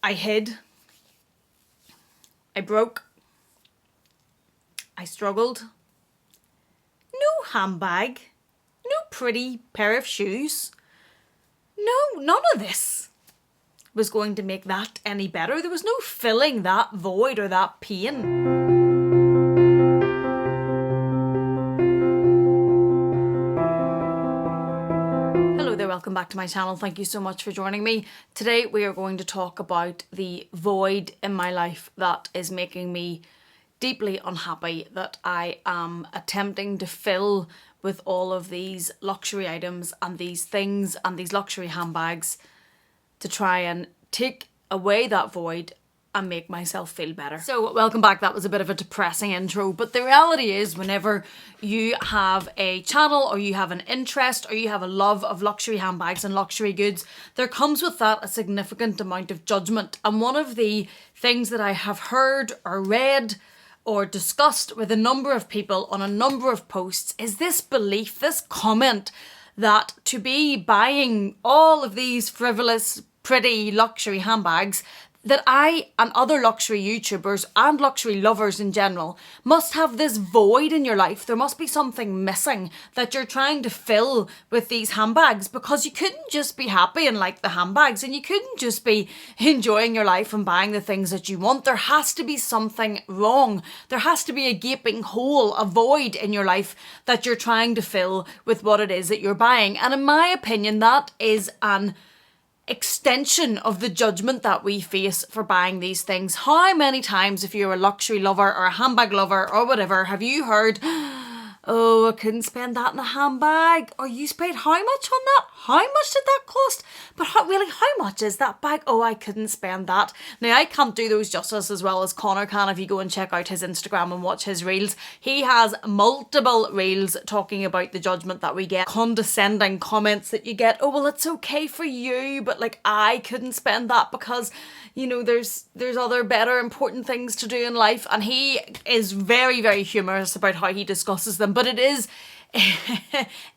I hid. I broke. I struggled. No handbag. No pretty pair of shoes. No, none of this was going to make that any better. There was no filling that void or that pain. Hello there, welcome back to my channel. Thank you so much for joining me. Today we are going to talk about the void in my life that is making me deeply unhappy, that I am attempting to fill with all of these luxury items and these things and these luxury handbags to try and take away that void and make myself feel better. So welcome back. That was a bit of a depressing intro, but the reality is whenever you have a channel or you have an interest or you have a love of luxury handbags and luxury goods, there comes with that a significant amount of judgment. And one of the things that I have heard or read or discussed with a number of people on a number of posts is this belief, this comment that to be buying all of these frivolous, pretty luxury handbags, that I and other luxury YouTubers and luxury lovers in general must have this void in your life. There must be something missing that you're trying to fill with these handbags, because you couldn't just be happy and like the handbags, and you couldn't just be enjoying your life and buying the things that you want. There has to be something wrong. There has to be a gaping hole, a void in your life that you're trying to fill with what it is that you're buying. And in my opinion, that is an extension of the judgment that we face for buying these things. How many times, if you're a luxury lover or a handbag lover or whatever, have you heard, oh, I couldn't spend that in a handbag, or you spent how much on that? How much did that cost? But how much is that bag? Oh, I couldn't spend that. Now, I can't do those justice as well as Connor can. If you go and check out his Instagram and watch his reels, he has multiple reels talking about the judgment that we get, condescending comments that you get. Oh, well, it's okay for you, but like, I couldn't spend that because, you know, there's other better important things to do in life. And he is very, very humorous about how he discusses them, but it is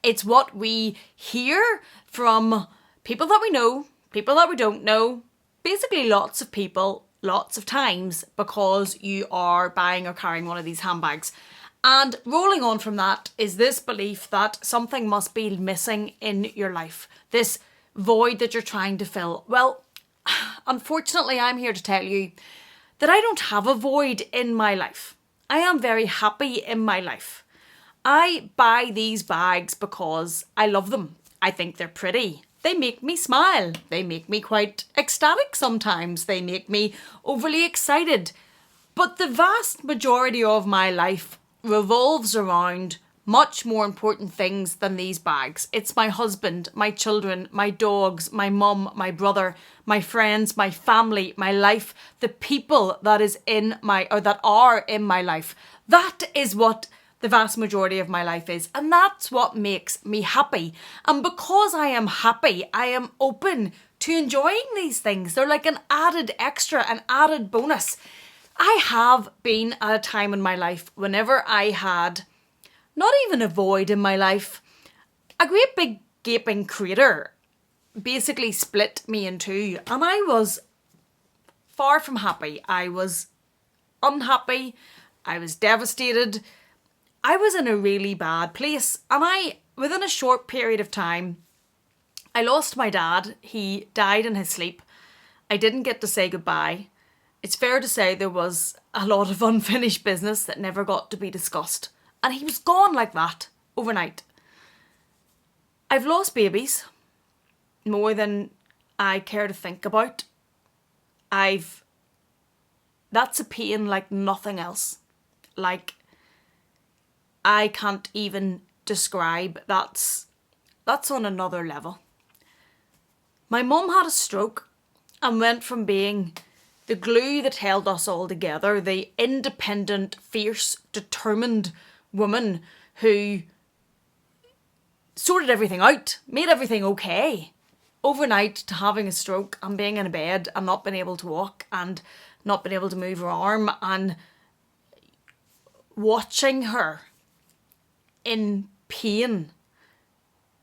it's what we hear from people that we know, people that we don't know, basically lots of people, lots of times, because you are buying or carrying one of these handbags. And rolling on from that is this belief that something must be missing in your life, this void that you're trying to fill. Well, unfortunately, I'm here to tell you that I don't have a void in my life. I am very happy in my life. I buy these bags because I love them. I think they're pretty. They make me smile. They make me quite ecstatic sometimes. They make me overly excited. But the vast majority of my life revolves around much more important things than these bags. It's my husband, my children, my dogs, my mum, my brother, my friends, my family, my life, the people that are in my life. That is what the vast majority of my life is, and that's what makes me happy. And because I am happy, I am open to enjoying these things. They're like an added extra, an added bonus. I have been at a time in my life whenever I had not even a void in my life, a great big gaping crater basically split me in two, and I was far from happy. I was unhappy. I was devastated. I was in a really bad place, and within a short period of time, I lost my dad. He died in his sleep. I didn't get to say goodbye. It's fair to say there was a lot of unfinished business that never got to be discussed, and he was gone like that overnight. I've lost babies more than I care to think about. That's a pain like nothing else. Like, I can't even describe. That's on another level. My mum had a stroke and went from being the glue that held us all together, the independent, fierce, determined woman who sorted everything out, made everything okay, overnight, to having a stroke and being in a bed and not being able to walk and not being able to move her arm, and watching her in pain,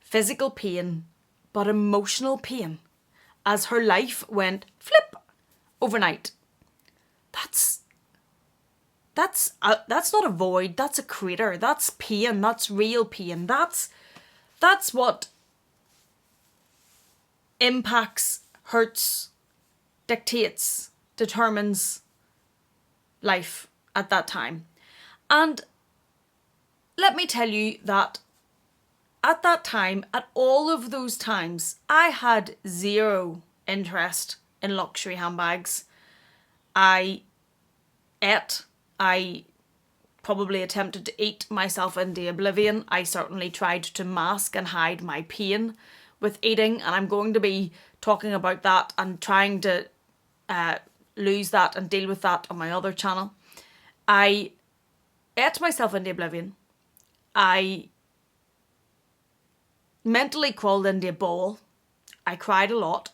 physical pain, but emotional pain, as her life went flip overnight. That's not a void, that's a crater, that's pain, that's real pain. That's what impacts, hurts, dictates, determines life at that time. And let me tell you that at that time, at all of those times, I had zero interest in luxury handbags. I ate. I probably attempted to eat myself into oblivion. I certainly tried to mask and hide my pain with eating, and I'm going to be talking about that and trying to lose that and deal with that on my other channel. I ate myself into oblivion. I mentally crawled into a ball. I cried a lot.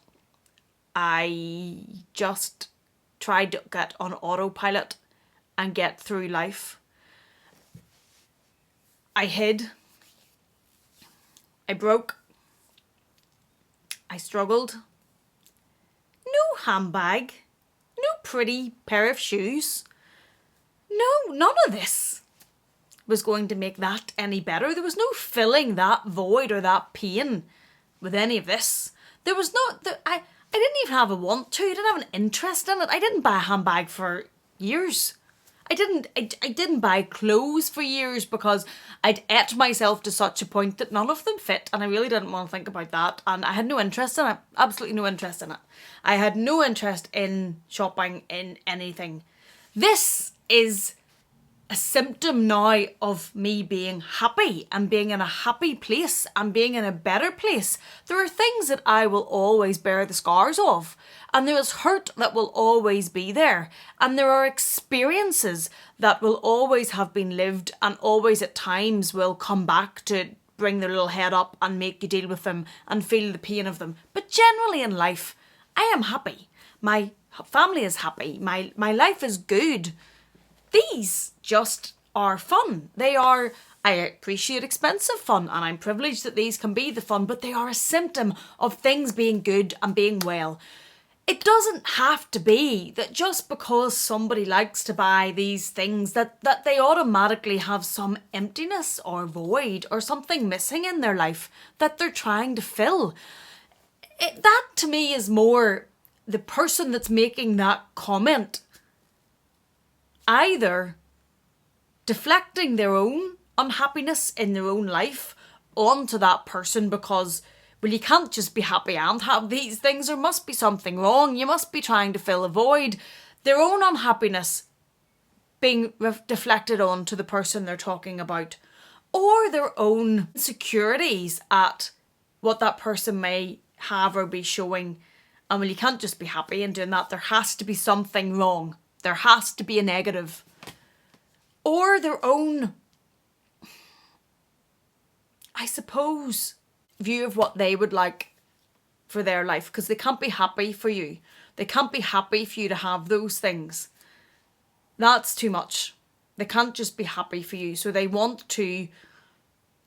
I just tried to get on autopilot and get through life. I hid. I broke. I struggled. No handbag. No pretty pair of shoes. No, none of this was going to make that any better. There was no filling that void or that pain with any of this. There was no... I didn't even have a want to. I didn't have an interest in it. I didn't buy a handbag for years. I didn't buy clothes for years because I'd ate myself to such a point that none of them fit, and I really didn't want to think about that, and I had no interest in it. Absolutely no interest in it. I had no interest in shopping, in anything. This is a symptom now of me being happy and being in a happy place and being in a better place. There are things that I will always bear the scars of, and there is hurt that will always be there, and there are experiences that will always have been lived and always at times will come back to bring their little head up and make you deal with them and feel the pain of them. But generally in life, I am happy. My family is happy. My life is good. These just are fun. I appreciate expensive fun, and I'm privileged that these can be the fun, but they are a symptom of things being good and being well. It doesn't have to be that just because somebody likes to buy these things that they automatically have some emptiness or void or something missing in their life that they're trying to fill. That to me is more the person that's making that comment either deflecting their own unhappiness in their own life onto that person because, well, you can't just be happy and have these things. There must be something wrong. You must be trying to fill a void. Their own unhappiness being deflected onto the person they're talking about, or their own insecurities at what that person may have or be showing. And well, you can't just be happy and doing that. There has to be something wrong. There has to be a negative. Or their own, I suppose, view of what they would like for their life, because they can't be happy for you. They can't be happy for you to have those things. That's too much. They can't just be happy for you. So they want to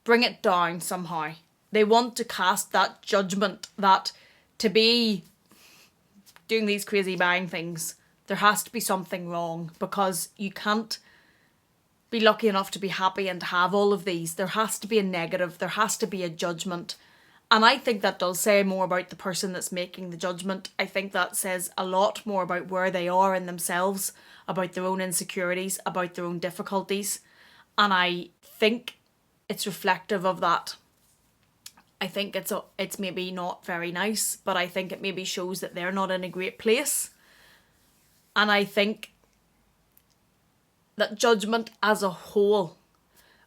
bring it down somehow. They want to cast that judgment that to be doing these crazy buying things, there has to be something wrong, because you can't be lucky enough to be happy and to have all of these. There has to be a negative. There has to be a judgment. And I think that does say more about the person that's making the judgment. I think that says a lot more about where they are in themselves, about their own insecurities, about their own difficulties. And I think it's reflective of that. I think it's maybe not very nice, but I think it maybe shows that they're not in a great place. And I think that judgment as a whole,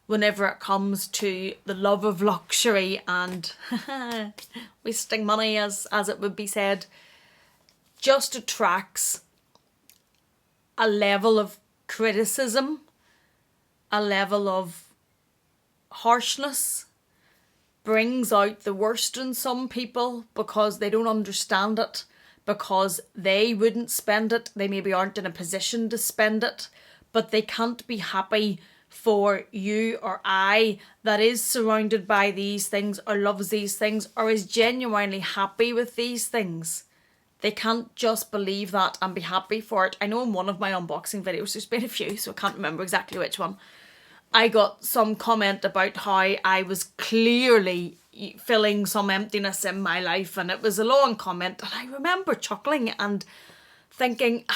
whenever it comes to the love of luxury and wasting money, as it would be said, just attracts a level of criticism, a level of harshness, brings out the worst in some people because they don't understand it, because they wouldn't spend it. They maybe aren't in a position to spend it, but they can't be happy for you or I that is surrounded by these things or loves these things or is genuinely happy with these things. They can't just believe that and be happy for it. I know in one of my unboxing videos, there's been a few, so I can't remember exactly which one, I got some comment about how I was clearly feeling some emptiness in my life, and it was a long comment, and I remember chuckling and thinking,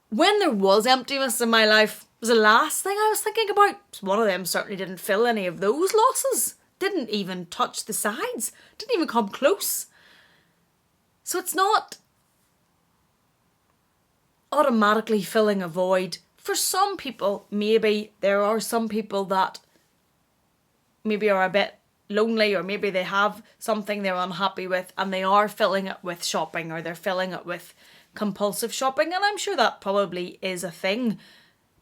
when there was emptiness in my life, it was the last thing I was thinking about. One of them certainly didn't fill any of those losses, didn't even touch the sides, didn't even come close. So it's not automatically filling a void. For some people, maybe there are some people that maybe are a bit lonely, or maybe they have something they're unhappy with and they are filling it with shopping, or they're filling it with compulsive shopping, and I'm sure that probably is a thing.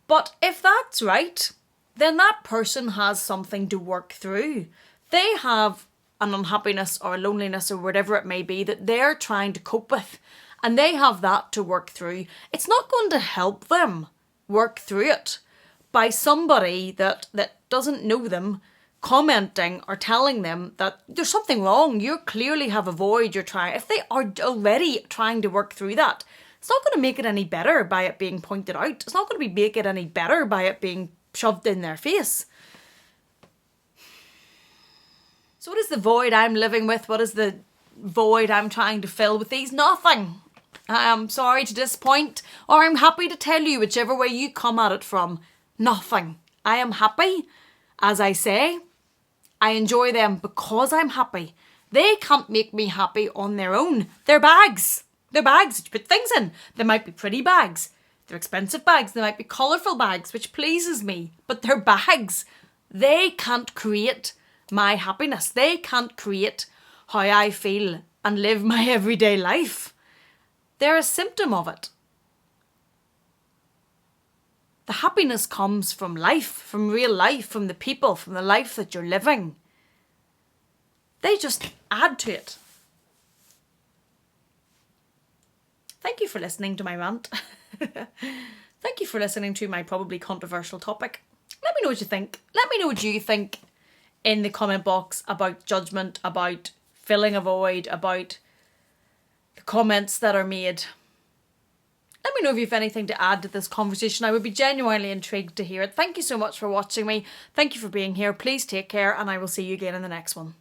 But if that's right, then that person has something to work through. They have an unhappiness or a loneliness or whatever it may be that they're trying to cope with, and they have that to work through. It's not going to help them work through it by somebody that doesn't know them commenting or telling them that there's something wrong. You clearly have a void you're trying. If they are already trying to work through that, it's not going to make it any better by it being pointed out. It's not going to make it any better by it being shoved in their face. So what is the void I'm living with? What is the void I'm trying to fill with these? Nothing. I am sorry to disappoint, or I'm happy to tell you, whichever way you come at it from. Nothing. I am happy, as I say. I enjoy them because I'm happy. They can't make me happy on their own. They're bags. They're bags that you put things in. They might be pretty bags. They're expensive bags. They might be colourful bags, which pleases me. But they're bags. They can't create my happiness. They can't create how I feel and live my everyday life. They're a symptom of it. The happiness comes from life, from real life, from the people, from the life that you're living. They just add to it. Thank you for listening to my rant. Thank you for listening to my probably controversial topic. Let me know what you think. Let me know what you think in the comment box about judgment, about filling a void, about the comments that are made. Let me know if you have anything to add to this conversation. I would be genuinely intrigued to hear it. Thank you so much for watching me. Thank you for being here. Please take care, and I will see you again in the next one.